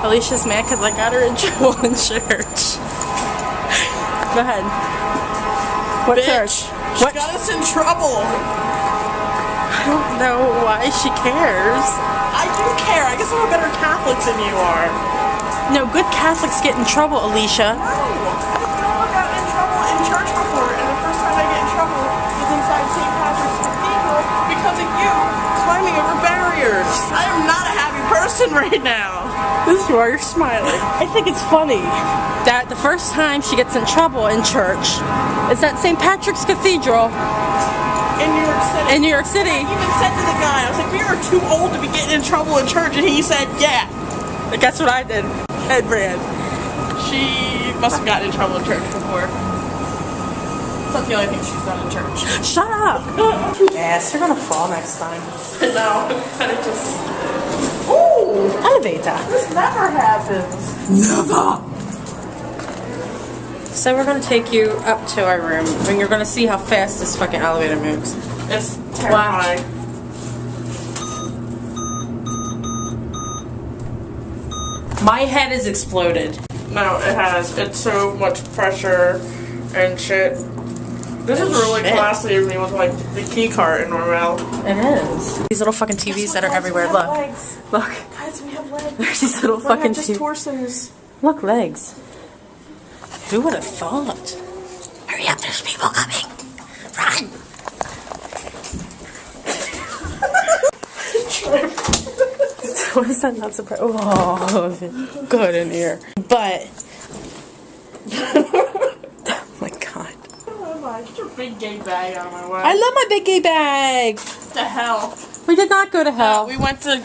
Alicia's mad because I got her in trouble in church. Go ahead. What church? What got us in trouble? I don't know why she cares. I do care. I guess I'm a better Catholic than you are. No, good Catholics get in trouble, Alicia. No, I've never gotten in trouble in church before, and the first time I get in trouble is inside St. Patrick's Cathedral because of you climbing over barriers. I am not a happy person right now. This is why you're smiling. I think it's funny that the first time she gets in trouble in church is at St. Patrick's Cathedral in New York City. In New York City. I even said to the guy, I was like, we are too old to be getting in trouble in church, and he said, yeah. Like, that's what I did. Ed Brand. She must have gotten in trouble in church before. It's not the only thing she's done in church. Shut up! Yes, you're gonna fall next time. No, but it just... Ooh! Elevator. This never happens. Never! So we're gonna take you up to our room, and you're gonna see how fast this fucking elevator moves. It's terrifying. Wow. My head is exploded. No, it has. It's so much pressure and shit. This is really classy of me with like the key card in Normal. It is. These little fucking TVs that are everywhere. Look. Legs. Look. Guys, we have legs. There's these little fucking just torsos. Look, legs. Who would have thought? Hurry up, there's people coming. Run! What is that not surprised? Oh, good in here. But, oh my god. Get your big gay bag out of my way. I love my big gay bag. What the hell? We did not go to hell. We went to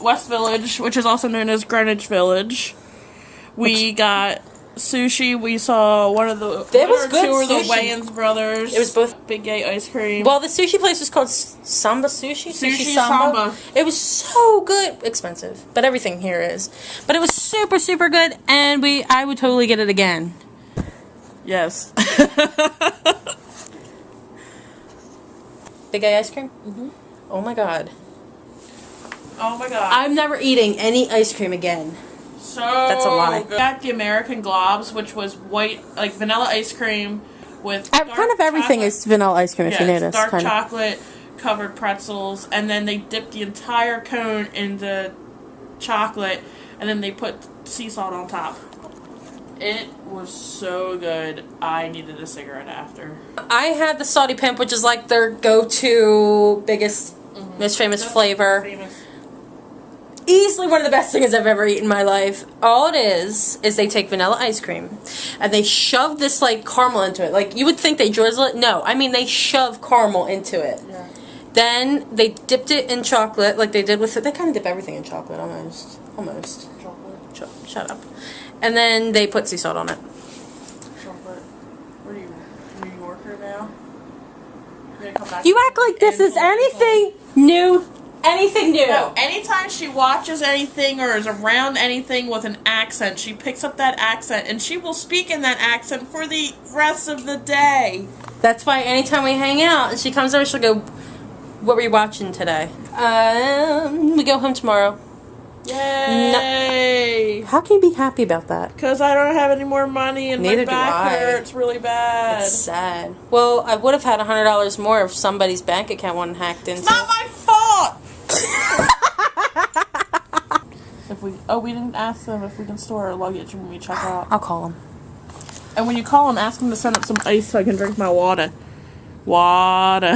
West Village, which is also known as Greenwich Village. We got sushi. We saw one of the There was good two of the sushi. Wayans brothers. It was both big gay ice cream. Well, the sushi place was called Samba Sushi. Sushi Samba. It was so good. Expensive, but everything here is. But it was super, super good, and I would totally get it again. Yes. Big gay ice cream? Mm-hmm. Oh my god. Oh my god. I'm never eating any ice cream again. So that's a lie. Good. Got the American Globs, which was white, like vanilla ice cream with Kind of everything chocolate. is vanilla ice cream, if you notice. Dark kind chocolate covered pretzels, and then they dipped the entire cone into chocolate, and then they put sea salt on top. It was so good. I needed a cigarette after. I had the Salty Pimp, which is like their go-to biggest, most famous flavor. Easily one of the best things I've ever eaten in my life. All it is they take vanilla ice cream and they shove this like caramel into it. Like you would think they drizzle it. No, I mean they shove caramel into it. Yeah. Then they dipped it in chocolate like they did with it. They kind of dip everything in chocolate almost. Almost. Chocolate. Shut up. And then they put sea salt on it. Chocolate. What are you, New Yorker now? You're gonna come back You act like this is anything new. Anything new. No, anytime she watches anything or is around anything with an accent, she picks up that accent and she will speak in that accent for the rest of the day. That's why anytime we hang out and she comes over, she'll go, "What were you watching today?" We go home tomorrow. Yay! No. How can you be happy about that? Because I don't have any more money and Neither my back do I. hurts really bad. It's sad. Well, I would have had $100 more if somebody's bank account wasn't hacked into. It's not my fault! If we didn't ask them if we can store our luggage when we check out. I'll call them. And when you call them, ask them to send up some ice so I can drink my water. Water.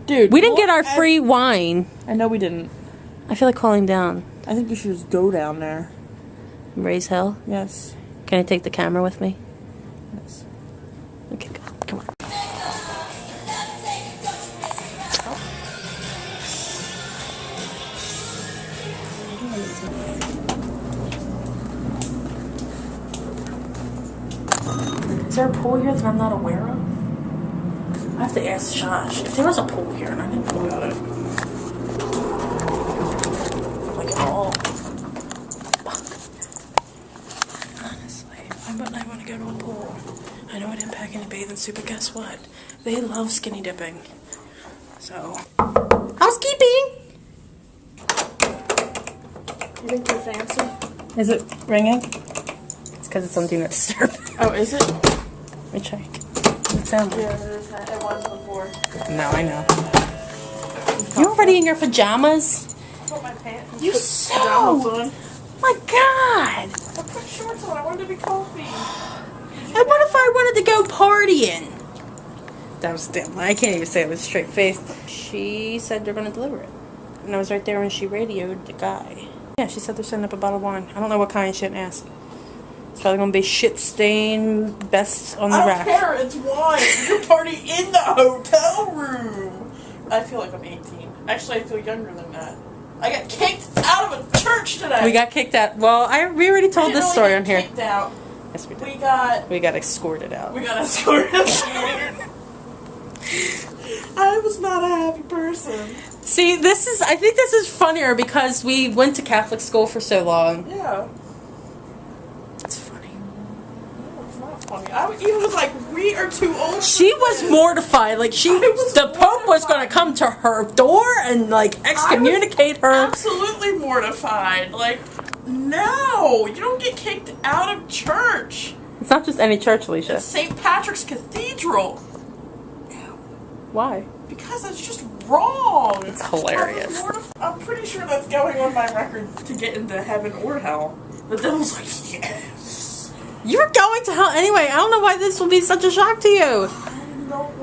Dude. We didn't get our free wine. I know we didn't. I feel like calling down. I think you should just go down there. Raise hell? Yes. Can I take the camera with me? Yes. Okay, go. Come on. Is there a pool here that I'm not aware of? I have to ask Josh. If there was a pool here and I didn't know about it. Like at all. Honestly, I want to go to a pool. I know I didn't pack any bathing suit, but guess what? They love skinny dipping. So, housekeeping! think too fancy? Is it ringing? It's because it's something that's disturbing. Oh, is it? Let me check. It sounds like. Yeah, it was before. No, I know. You already in your pajamas? I put my pants. You so. My God. I put shorts on. I wanted to be comfy. And what if I wanted to go partying? That was damn. I can't even say it with a straight face. She said they're gonna deliver it, and I was right there when she radioed the guy. Yeah, she said they're sending up a bottle of wine. I don't know what kind. She didn't ask. It's probably gonna be shit stained, best on the rack. I don't care. It's wine. You can party in the hotel room. I feel like I'm 18. Actually, I feel younger than that. I got kicked out of a church today. We got kicked out. Well, we already told this story on here. Kicked out. Yes, we did. We got escorted out. We got escorted out. I was not a happy person. See, I think this is funnier because we went to Catholic school for so long. Yeah. That's funny. No, it's not funny. I even was like, we are too old. She was mortified. Like, the Pope was going to come to her door and, like, excommunicate her. Absolutely mortified. Like, no, you don't get kicked out of church. It's not just any church, Alicia. It's St. Patrick's Cathedral. Why? Because it's just wrong. It's hilarious. I'm pretty sure that's going on my record to get into heaven or hell. The devil's like, yes. You're going to hell anyway. I don't know why this will be such a shock to you.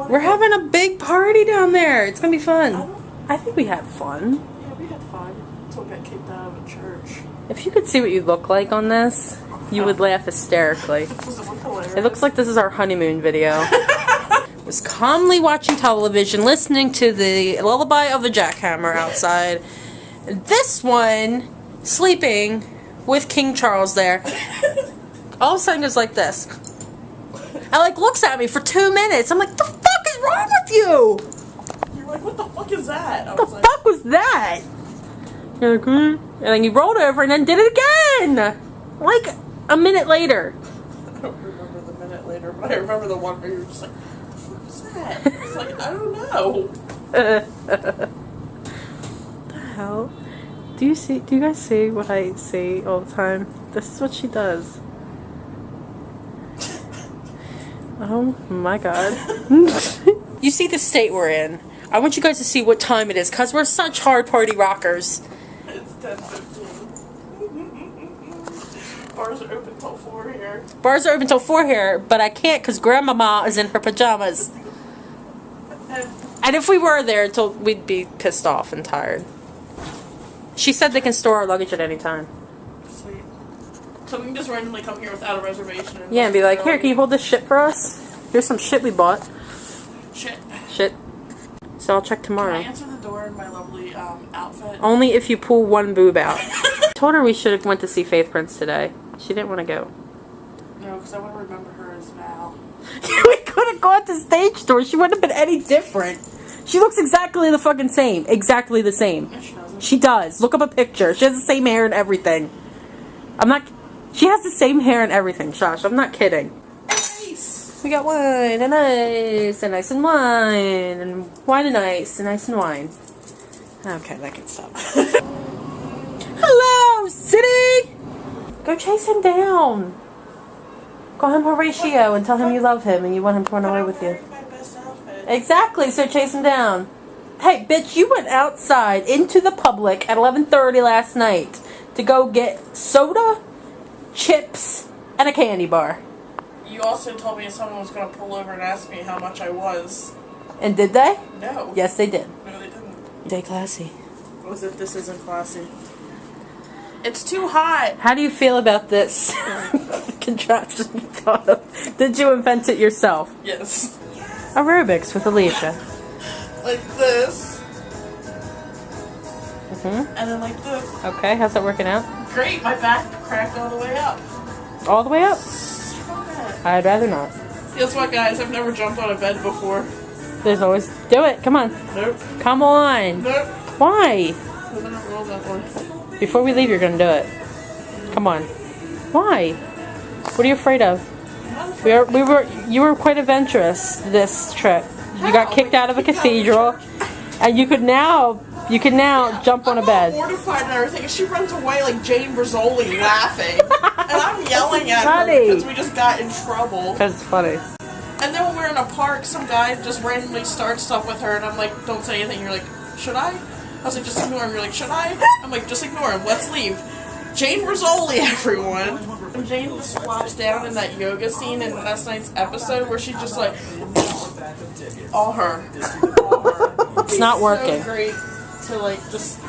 We're having a big party down there. It's going to be fun. I think we had fun. Yeah, we had fun until we got kicked out of a church. If you could see what you look like on this, you would laugh hysterically. It looks like this is our honeymoon video. Was calmly watching television, listening to the lullaby of the jackhammer outside. This one, sleeping with King Charles there. All of a sudden goes like this. And like looks at me for 2 minutes. I'm like, the fuck is wrong with you? You're like, what the fuck is that? What the fuck was that? You're like, and then you rolled over and then did it again. Like a minute later. I don't remember the minute later, but I remember the one where you were just like, it's like, I don't know. The hell? Do you guys see what I see all the time? This is what she does. Oh my God. You see the state we're in. I want you guys to see what time it is, because we're such hard party rockers. It's 10:15. Bars are open till 4 here. Bars are open till 4 here, but I can't because Grandmama is in her pajamas. And if we were there, we'd be pissed off and tired. She said they can store our luggage at any time. Sweet. So we can just randomly come here without a reservation. Yeah, and be like, here, can you hold this shit for us? Here's some shit we bought. Shit. So I'll check tomorrow. Can I answer the door in my lovely outfit? Only if you pull one boob out. Told her we should have went to see Faith Prince today. She didn't want to go. No, because I want to remember her as Val. We could have gone to stage door. She wouldn't have been any different. She looks exactly the fucking same. Exactly the same. No, she doesn't. She does. Look up a picture. She has the same hair and everything. She has the same hair and everything, Josh. I'm not kidding. Nice. We got wine and ice and ice and wine and wine and ice and ice and wine. Okay, that can stop. Hello, city! Go chase him down. Call him Horatio and tell him you love him and you want him to run away with you. My best outfit. Exactly, so chase him down. Hey, bitch, you went outside into the public at 11:30 last night to go get soda, chips, and a candy bar. You also told me someone was going to pull over and ask me how much I was. And did they? No. Yes, they did. No, they didn't. Stay classy. As if this isn't classy. It's too hot. How do you feel about this contraption you thought of? Did you invent it yourself? Yes. Aerobics with Alicia. Like this. Mm-hmm. And then like this. Okay, how's that working out? Great, my back cracked all the way up. All the way up? I'd rather not. Guess what, guys? I've never jumped on a bed before. There's always... Do it, come on. Nope. Come on. Nope. Why? I've never rolled that one. Before we leave, you're gonna do it. Come on. Why? What are you afraid of? You were quite adventurous this trip. You got kicked out of a cathedral, and you could now You can now jump on a bed. I'm mortified and everything, and she runs away like Jane Rizzoli laughing. And I'm yelling at her because we just got in trouble. Because it's funny. And then when we're in a park, some guy just randomly starts stuff with her, and I'm like, don't say anything. You're like, should I? I was like, just ignore him. You're like, should I? I'm like, just ignore him. Let's leave. Jane Rizzoli, everyone. And Jane just flops down in that yoga scene in last night's episode where she just like, all her. It's not working. So great to like just.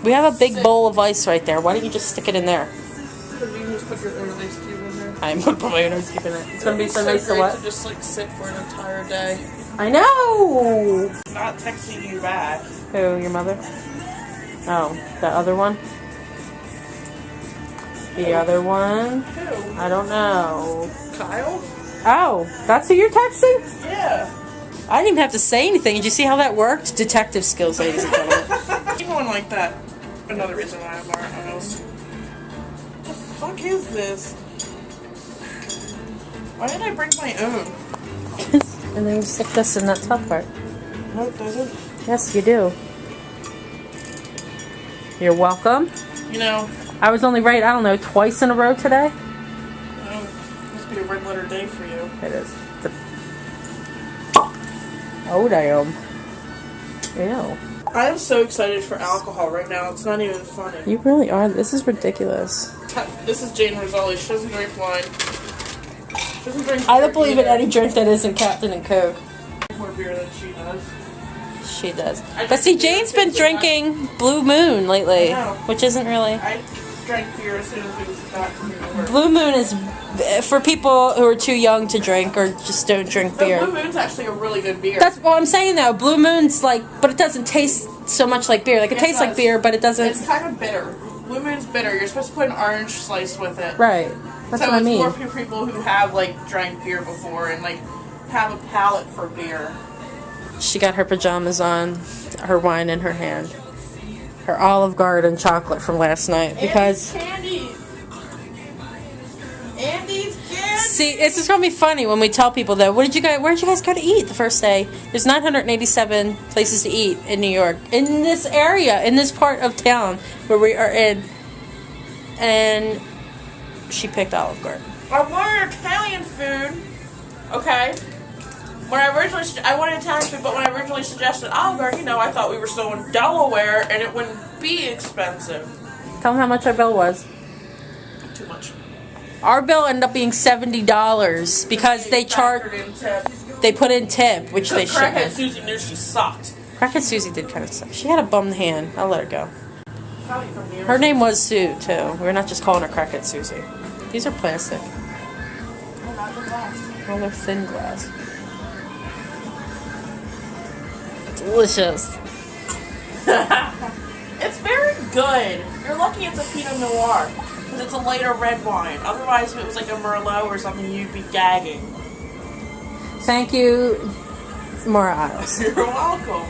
We have a big bowl of ice right there. Why don't you just stick it in there? Could you just put your own ice cube in there? I'm gonna put my own ice cube in it. It's gonna be so nice to great what? to just like sit for an entire day. I know. Not texting you back. Who? Your mother? Oh, that other one. The other one? Who? I don't know. Kyle? Oh, that's who you're texting? Yeah. I didn't even have to say anything. Did you see how that worked? Detective skills, ladies and gentlemen. Even like that. Another reason why I'm wearing nails. What the fuck is this? Why did I bring my own? And then you stick this in that top part. No, it doesn't. Yes, you do. You're welcome. You know. I was only right, I don't know, twice in a row today. Must be a red letter day for you. It is. Oh, damn. Ew. I am so excited for alcohol right now. It's not even funny. You really are. This is ridiculous. This is Jane Rizzoli. She doesn't drink wine. She doesn't drink I don't believe in any drink that isn't Captain and Coke. More beer than she does. She does. But see, Jane's been drinking Blue Moon lately, which isn't really... I drank beer as soon as it was back from work. Blue Moon is for people who are too young to drink or just don't drink beer. Blue Moon's actually a really good beer. That's what I'm saying though. Blue Moon's like, but it doesn't taste so much like beer. Like it tastes like beer, but it doesn't. It's kind of bitter. Blue Moon's bitter. You're supposed to put an orange slice with it. Right. That's so what I mean. So it's more for people who have like drank beer before and like have a palate for beer. She got her pajamas on, her wine in her hand, her Olive Garden chocolate from last night because. Andy's candy. See, this is gonna be funny when we tell people though. Where'd you guys go to eat the first day? There's 987 places to eat in New York, in this area, in this part of town where we are in, and she picked Olive Garden. I wanted Italian food. Okay. I wanted Italian food, but when I originally suggested Olive Garden, I thought we were still in Delaware and it wouldn't be expensive. Tell them how much our bill was. Too much. Our bill ended up being $70 because they put in tip, which they shouldn't. Crackhead Susie knew she sucked. Crackhead Susie did kind of suck. She had a bummed hand. I'll let her go. Her name was Sue too. We're not just calling her Crackhead Susie. These are plastic. Well, they're thin glass. Delicious. It's very good. You're lucky it's a Pinot Noir. Because it's a lighter red wine. Otherwise, if it was like a Merlot or something, you'd be gagging. Thank you, Maura Isles. You're welcome.